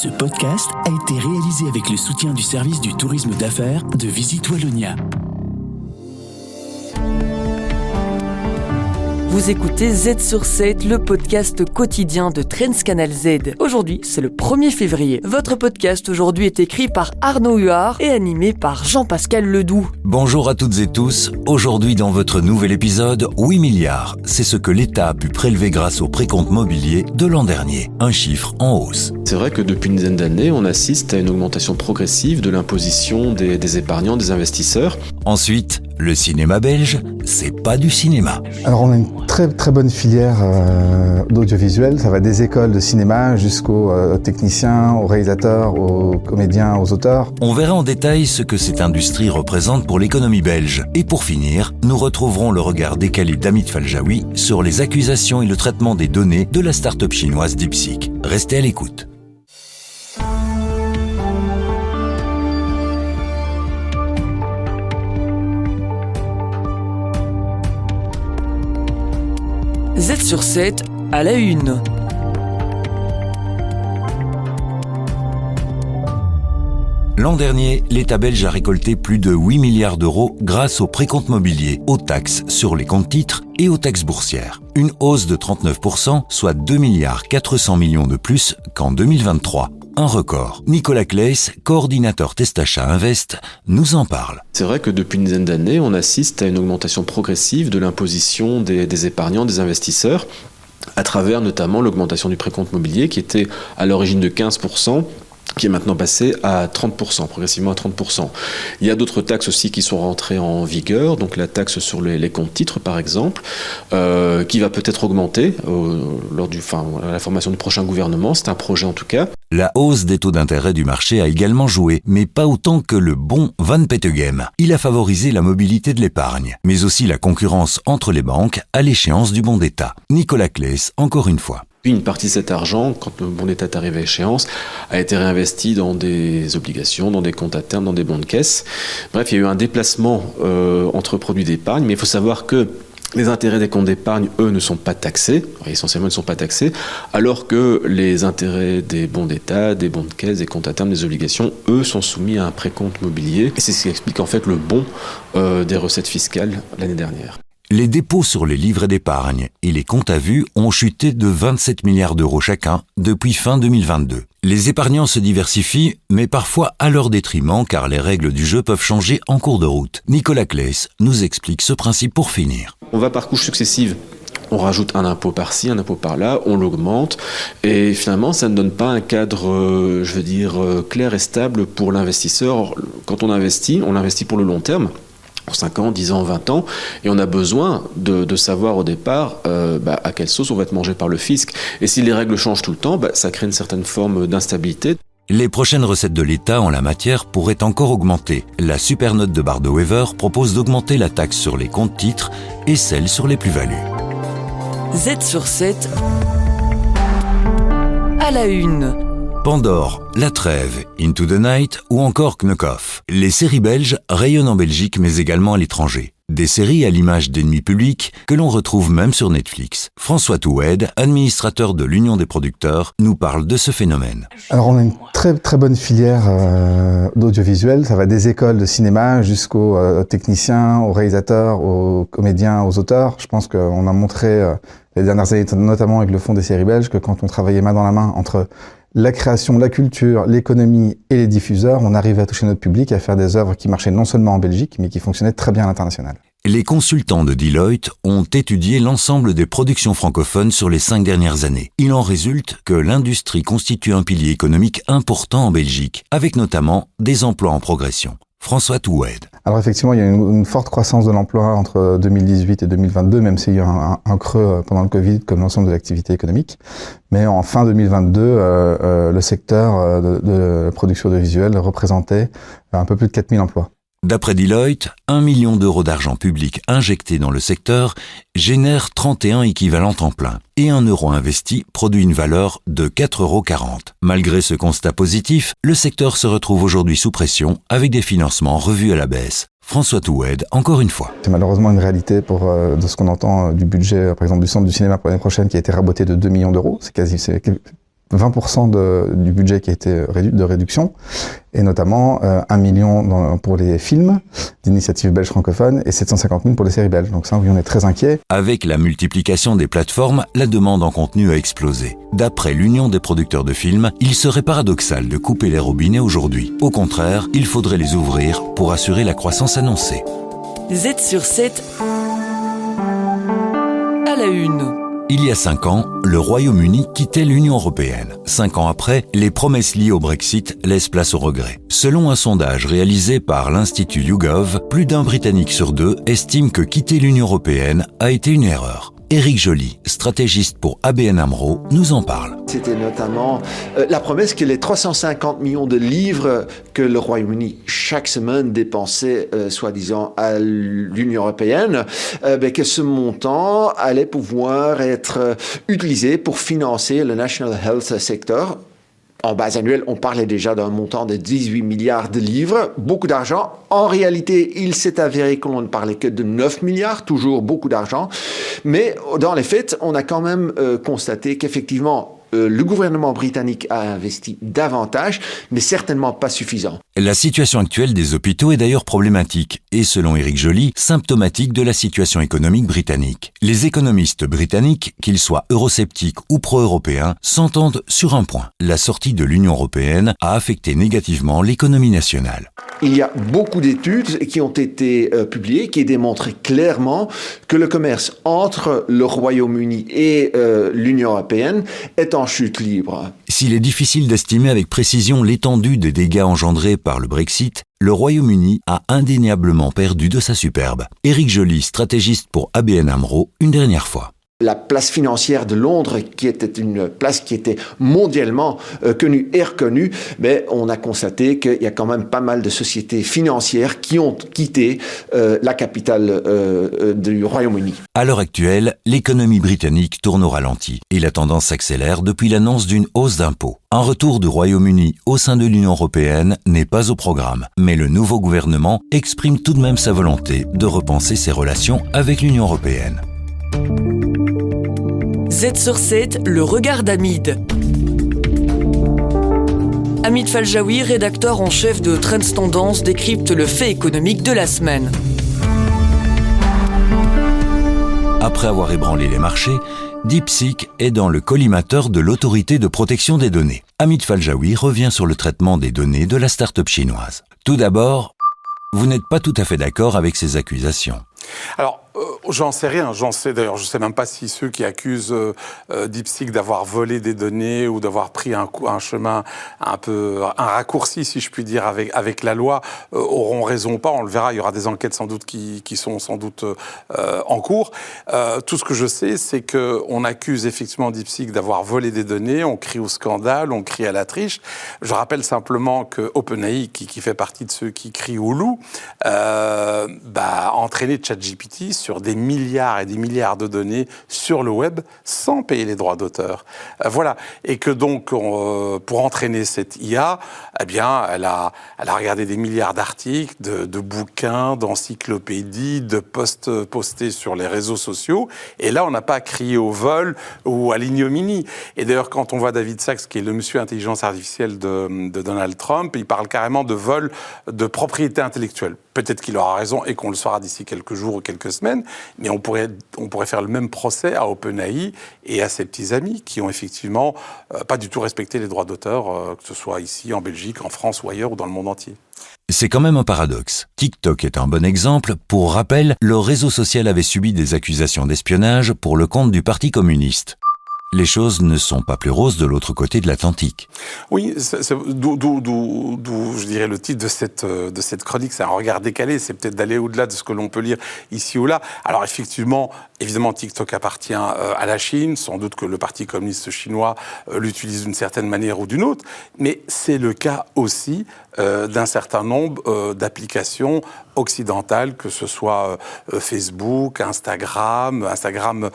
Ce podcast a été réalisé avec le soutien du service du tourisme d'affaires de Visite Wallonia. Vous écoutez Z sur 7, le podcast quotidien de Transcanal Z. Aujourd'hui, c'est le 1er février. Votre podcast aujourd'hui est écrit par Arnaud Huard et animé par Jean-Pascal Ledoux. Bonjour à toutes et tous. Aujourd'hui, dans votre nouvel épisode, 8 milliards. C'est ce que l'État a pu prélever grâce au précompte mobilier de l'an dernier. Un chiffre en hausse. C'est vrai que depuis une dizaine d'années, on assiste à une augmentation progressive de l'imposition des épargnants, des investisseurs. Ensuite, le cinéma belge, c'est pas du cinéma. Alors on a une très bonne filière d'audiovisuel. Ça va des écoles de cinéma jusqu'aux techniciens, aux réalisateurs, aux comédiens, aux auteurs. On verra en détail ce que cette industrie représente pour l'économie belge. Et pour finir, nous retrouverons le regard décalé d'Hamid Faljaoui sur les accusations et le traitement des données de la start-up chinoise DeepSeek. Restez à l'écoute. Z sur 7 à la une. L'an dernier, l'État belge a récolté plus de 8 milliards d'euros grâce au précompte mobilier, aux taxes sur les comptes titres et aux taxes boursières. Une hausse de 39%, soit 2 milliards 400 millions de plus qu'en 2023. Un record. Nicolas Claes, coordinateur Testachat Invest, nous en parle. C'est vrai que depuis une dizaine d'années, on assiste à une augmentation progressive de l'imposition des épargnants, des investisseurs, à travers notamment l'augmentation du précompte mobilier qui était à l'origine de 15%, qui est maintenant passé à 30%, progressivement à 30%. Il y a d'autres taxes aussi qui sont rentrées en vigueur, donc la taxe sur les comptes titres par exemple, qui va peut-être augmenter lors à la formation du prochain gouvernement, c'est un projet en tout cas. La hausse des taux d'intérêt du marché a également joué, mais pas autant que le bon Van Petegem. Il a favorisé la mobilité de l'épargne, mais aussi la concurrence entre les banques à l'échéance du bon d'État. Nicolas Claes, encore une fois. Une partie de cet argent, quand le bon d'État est arrivé à échéance, a été réinvesti dans des obligations, dans des comptes à terme, dans des bons de caisse. Bref, il y a eu un déplacement entre produits d'épargne, mais il faut savoir que les intérêts des comptes d'épargne, eux, ne sont pas taxés, essentiellement ils ne sont pas taxés, alors que les intérêts des bons d'État, des bons de caisse, des comptes à terme, des obligations, eux, sont soumis à un précompte mobilier. Et c'est ce qui explique en fait le bond des recettes fiscales l'année dernière. Les dépôts sur les livrets d'épargne et les comptes à vue ont chuté de 27 milliards d'euros chacun depuis fin 2022. Les épargnants se diversifient, mais parfois à leur détriment, car les règles du jeu peuvent changer en cours de route. Nicolas Claes nous explique ce principe pour finir. On va par couches successives. On rajoute un impôt par-ci, un impôt par-là, on l'augmente, et finalement ça ne donne pas un cadre, clair et stable pour l'investisseur. Quand on investit pour le long terme, pour 5 ans, 10 ans, 20 ans, et on a besoin de savoir au départ à quelle sauce on va être mangé par le fisc. Et si les règles changent tout le temps, ça crée une certaine forme d'instabilité. Les prochaines recettes de l'État en la matière pourraient encore augmenter. La supernote de Bardo-Wever propose d'augmenter la taxe sur les comptes titres et celle sur les plus-values. Z sur 7 à la une. Pandore, La Trêve, Into the Night ou encore Knock-Off. Les séries belges rayonnent en Belgique mais également à l'étranger. Des séries à l'image d'ennemis publics que l'on retrouve même sur Netflix. François Toued, administrateur de l'Union des producteurs, nous parle de ce phénomène. Alors on a une très bonne filière d'audiovisuel. Ça va des écoles de cinéma jusqu'aux techniciens, aux réalisateurs, aux comédiens, aux auteurs. Je pense qu'on a montré les dernières années, notamment avec le Fonds des séries belges, que quand on travaillait main dans la main entre la création, la culture, l'économie et les diffuseurs, on arrivait à toucher notre public et à faire des œuvres qui marchaient non seulement en Belgique, mais qui fonctionnaient très bien à l'international. Les consultants de Deloitte ont étudié l'ensemble des productions francophones sur les 5 dernières années. Il en résulte que l'industrie constitue un pilier économique important en Belgique, avec notamment des emplois en progression. François Toued. Alors effectivement, il y a une forte croissance de l'emploi entre 2018 et 2022, même s'il y a eu un creux pendant le Covid, comme l'ensemble de l'activité économique. Mais en fin 2022, le secteur de la production audiovisuelle représentait un peu plus de 4000 emplois. D'après Deloitte, 1 million d'euros d'argent public injecté dans le secteur génère 31 équivalents temps plein et 1 euro investi produit une valeur de 4,40 €. Malgré ce constat positif, le secteur se retrouve aujourd'hui sous pression avec des financements revus à la baisse. François Toued, encore une fois. C'est malheureusement une réalité de ce qu'on entend du budget, par exemple, du Centre du cinéma pour l'année prochaine qui a été raboté de 2 millions d'euros. C'est 20% du budget qui a été de réduction, et notamment 1 million pour les films d'initiative belge francophone et 750 000 pour les séries belges. Donc ça, oui, on est très inquiets. Avec la multiplication des plateformes, la demande en contenu a explosé. D'après l'Union des producteurs de films, il serait paradoxal de couper les robinets aujourd'hui. Au contraire, il faudrait les ouvrir pour assurer la croissance annoncée. Z sur 7 à la une. Il y a 5 ans, le Royaume-Uni quittait l'Union européenne. 5 ans après, les promesses liées au Brexit laissent place au regret. Selon un sondage réalisé par l'Institut YouGov, plus d'un Britannique sur 2 estime que quitter l'Union européenne a été une erreur. Éric Joly, stratégiste pour ABN AMRO, nous en parle. C'était notamment la promesse que les 350 millions de livres que le Royaume-Uni chaque semaine dépensait, soi-disant, à l'Union européenne, que ce montant allait pouvoir être utilisé pour financer le National Health Sector. En base annuelle, on parlait déjà d'un montant de 18 milliards de livres, beaucoup d'argent. En réalité, il s'est avéré qu'on ne parlait que de 9 milliards, toujours beaucoup d'argent. Mais dans les faits, on a quand même constaté qu'effectivement, le gouvernement britannique a investi davantage, mais certainement pas suffisant. La situation actuelle des hôpitaux est d'ailleurs problématique et, selon Éric Joly, symptomatique de la situation économique britannique. Les économistes britanniques, qu'ils soient eurosceptiques ou pro-européens, s'entendent sur un point. La sortie de l'Union européenne a affecté négativement l'économie nationale. Il y a beaucoup d'études qui ont été publiées qui démontrent clairement que le commerce entre le Royaume-Uni et l'Union européenne est en chute libre. S'il est difficile d'estimer avec précision l'étendue des dégâts engendrés par le Brexit, le Royaume-Uni a indéniablement perdu de sa superbe. Éric Joly, stratégiste pour ABN AMRO, une dernière fois. La place financière de Londres, qui était une place qui était mondialement connue et reconnue, mais on a constaté qu'il y a quand même pas mal de sociétés financières qui ont quitté la capitale du Royaume-Uni. À l'heure actuelle, l'économie britannique tourne au ralenti et la tendance s'accélère depuis l'annonce d'une hausse d'impôts. Un retour du Royaume-Uni au sein de l'Union européenne n'est pas au programme, mais le nouveau gouvernement exprime tout de même sa volonté de repenser ses relations avec l'Union européenne. Z sur 7, le regard d'Hamid. Hamid Faljaoui, rédacteur en chef de Trends Tendance, décrypte le fait économique de la semaine. Après avoir ébranlé les marchés, DeepSeek est dans le collimateur de l'autorité de protection des données. Hamid Faljaoui revient sur le traitement des données de la start-up chinoise. Tout d'abord, vous n'êtes pas tout à fait d'accord avec ces accusations. Alors, j'en sais rien. D'ailleurs, je sais même pas si ceux qui accusent DeepSeek d'avoir volé des données ou d'avoir pris un chemin un raccourci, si je puis dire, avec la loi, auront raison ou pas. On le verra. Il y aura des enquêtes sans doute qui sont sans doute en cours. Tout ce que je sais, c'est que on accuse effectivement DeepSeek d'avoir volé des données. On crie au scandale, on crie à la triche. Je rappelle simplement que OpenAI, qui fait partie de ceux qui crient au loup, a entraîné ChatGPT sur des milliards et des milliards de données sur le web sans payer les droits d'auteur. Voilà. Et que donc, pour entraîner cette IA, eh bien, elle a regardé des milliards d'articles, de bouquins, d'encyclopédies, de posts postés sur les réseaux sociaux. Et là, on n'a pas crié au vol ou à l'ignominie. Et d'ailleurs, quand on voit David Sacks, qui est le monsieur intelligence artificielle de Donald Trump, il parle carrément de vol de propriété intellectuelle. Peut-être qu'il aura raison et qu'on le saura d'ici quelques jours ou quelques semaines, mais on pourrait faire le même procès à OpenAI et à ses petits amis qui ont effectivement pas du tout respecté les droits d'auteur, que ce soit ici, en Belgique, en France ou ailleurs ou dans le monde entier. C'est quand même un paradoxe. TikTok est un bon exemple. Pour rappel, le réseau social avait subi des accusations d'espionnage pour le compte du Parti communiste. Les choses ne sont pas plus roses de l'autre côté de l'Atlantique. Oui, d'où je dirais le titre de cette chronique, c'est un regard décalé, c'est peut-être d'aller au-delà de ce que l'on peut lire ici ou là. Alors évidemment, TikTok appartient à la Chine, sans doute que le Parti communiste chinois l'utilise d'une certaine manière ou d'une autre, mais c'est le cas aussi d'un certain nombre d'applications occidentales, que ce soit Facebook, Instagram. Instagram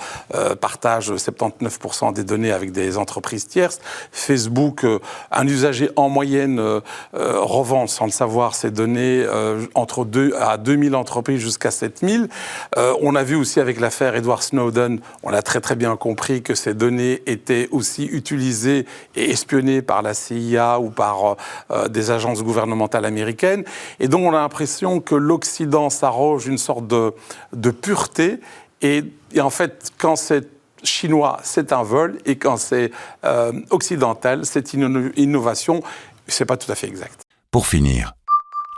partage 79% des données avec des entreprises tierces. Facebook, un usager en moyenne revend, sans le savoir, ces données entre 2 à 2000 entreprises jusqu'à 7000. On a vu aussi avec l'affaire Edward Snowden, on a très très bien compris que ces données étaient aussi utilisées et espionnées par la CIA ou par des agences gouvernementales américaines. Et donc on a l'impression que l'Occident s'arroge une sorte de pureté. Et en fait, quand c'est chinois, c'est un vol. Et quand c'est occidental, c'est une innovation. C'est pas tout à fait exact. Pour finir,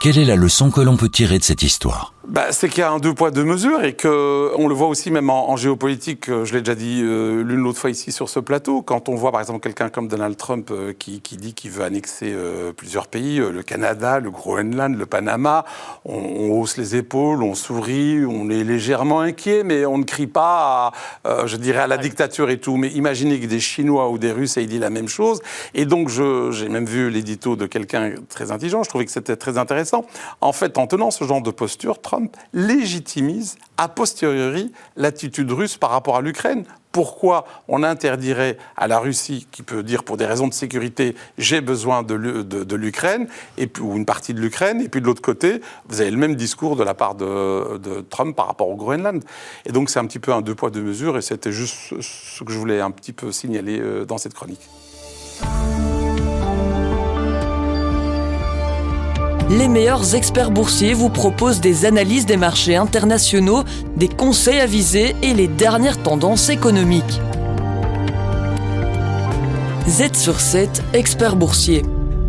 quelle est la leçon que l'on peut tirer de cette histoire ? C'est qu'il y a un 2 poids 2 mesures et qu'on le voit aussi même en géopolitique, je l'ai déjà dit l'une l'autre fois ici sur ce plateau, quand on voit par exemple quelqu'un comme Donald Trump qui dit qu'il veut annexer plusieurs pays, le Canada, le Groenland, le Panama, on hausse les épaules, on sourit, on est légèrement inquiet, mais on ne crie pas à la dictature et tout. Mais imaginez que des Chinois ou des Russes aient dit la même chose. Et donc j'ai même vu l'édito de quelqu'un très intelligent, je trouvais que c'était très intéressant. En fait, en tenant ce genre de posture, Trump légitimise a posteriori l'attitude russe par rapport à l'Ukraine. Pourquoi on interdirait à la Russie, qui peut dire pour des raisons de sécurité, j'ai besoin de l'Ukraine, ou une partie de l'Ukraine, et puis de l'autre côté, vous avez le même discours de la part de Trump par rapport au Groenland. Et donc c'est un petit peu un 2 poids 2 mesures, et c'était juste ce que je voulais un petit peu signaler dans cette chronique. Les meilleurs experts boursiers vous proposent des analyses des marchés internationaux, des conseils avisés et les dernières tendances économiques. Z sur 7, expert boursier.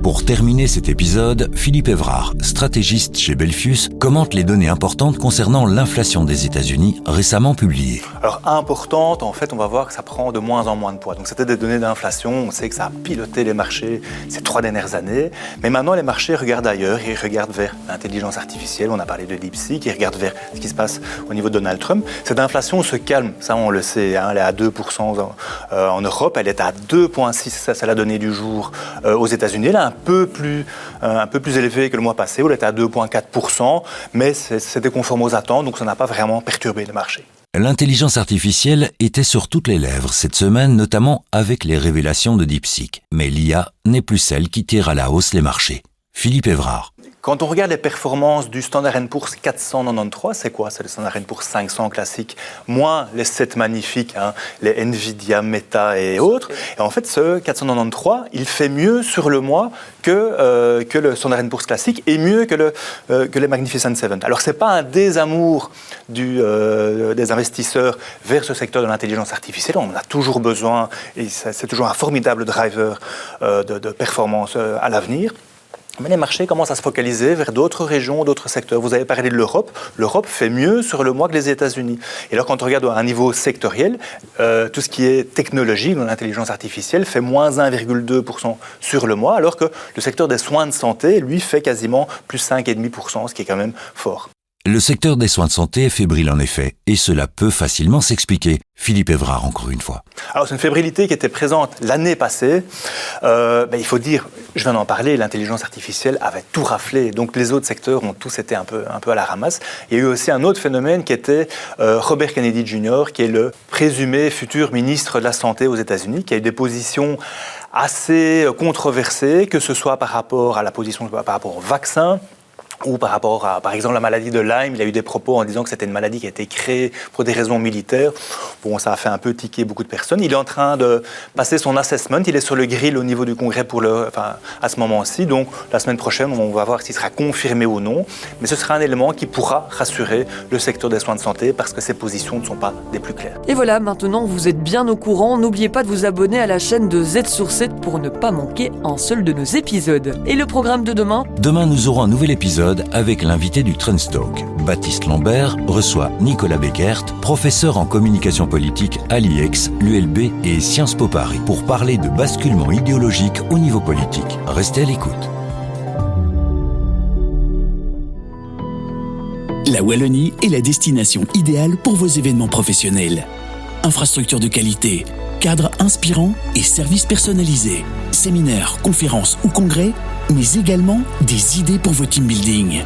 Pour terminer cet épisode, Philippe Évrard, stratégiste chez Belfius, commente les données importantes concernant l'inflation des États-Unis récemment publiées. Alors importante, en fait, on va voir que ça prend de moins en moins de poids. Donc c'était des données d'inflation, on sait que ça a piloté les marchés ces 3 dernières années. Mais maintenant, les marchés regardent ailleurs, ils regardent vers l'intelligence artificielle, on a parlé de DeepSeek, ils regardent vers ce qui se passe au niveau de Donald Trump. Cette inflation se calme, ça on le sait, elle est à 2% en Europe, elle est à 2,6%, ça c'est la donnée du jour aux États-Unis. Elle est un peu plus élevé que le mois passé, où elle était à 2,4%, mais c'était conforme aux attentes, donc ça n'a pas vraiment perturbé le marché. L'intelligence artificielle était sur toutes les lèvres cette semaine, notamment avec les révélations de DeepSeek. Mais l'IA n'est plus celle qui tire à la hausse les marchés. Philippe Évrard. Quand on regarde les performances du Standard & Poor's 493, c'est quoi ? C'est le Standard & Poor's 500 classique, moins les 7 magnifiques, les Nvidia, Meta et autres. Et en fait, ce 493, il fait mieux sur le mois que le Standard & Poor's classique et mieux que les Magnificent Seven. Alors, ce n'est pas un désamour des investisseurs vers ce secteur de l'intelligence artificielle. On en a toujours besoin et c'est toujours un formidable driver de performance à l'avenir. Mais les marchés commencent à se focaliser vers d'autres régions, d'autres secteurs. Vous avez parlé de l'Europe. L'Europe fait mieux sur le mois que les États-Unis. Et alors, quand on regarde à un niveau sectoriel, tout ce qui est technologie, l'intelligence artificielle, fait moins 1,2% sur le mois, alors que le secteur des soins de santé, lui, fait quasiment plus 5,5%, ce qui est quand même fort. Le secteur des soins de santé est fébrile en effet, et cela peut facilement s'expliquer. Philippe Évrard, encore une fois. Alors, c'est une fébrilité qui était présente l'année passée. Il faut dire, je viens d'en parler, l'intelligence artificielle avait tout raflé. Donc, les autres secteurs ont tous été un peu à la ramasse. Il y a eu aussi un autre phénomène qui était Robert Kennedy Jr., qui est le présumé futur ministre de la Santé aux États-Unis, qui a eu des positions assez controversées, que ce soit par rapport à la position par rapport au vaccin, ou par rapport à, par exemple, la maladie de Lyme. Il a eu des propos en disant que c'était une maladie qui a été créée pour des raisons militaires. Bon, ça a fait un peu tiquer beaucoup de personnes. Il est en train de passer son assessment. Il est sur le grill au niveau du Congrès à ce moment-ci. Donc, la semaine prochaine, on va voir s'il sera confirmé ou non. Mais ce sera un élément qui pourra rassurer le secteur des soins de santé parce que ses positions ne sont pas des plus claires. Et voilà, maintenant, vous êtes bien au courant. N'oubliez pas de vous abonner à la chaîne de Z sur 7 pour ne pas manquer un seul de nos épisodes. Et le programme de demain ? Demain, nous aurons un nouvel épisode avec l'invité du Trends Talk. Baptiste Lambert reçoit Nicolas Beckert, professeur en communication politique à l'IEX, l'ULB et Sciences Po Paris, pour parler de basculement idéologique au niveau politique. Restez à l'écoute. La Wallonie est la destination idéale pour vos événements professionnels. Infrastructures de qualité, cadres inspirants et services personnalisés, séminaires, conférences ou congrès, mais également des idées pour vos team building.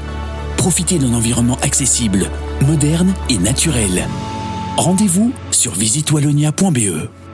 profiter d'un environnement accessible, moderne et naturel. Rendez-vous sur visitewallonia.be.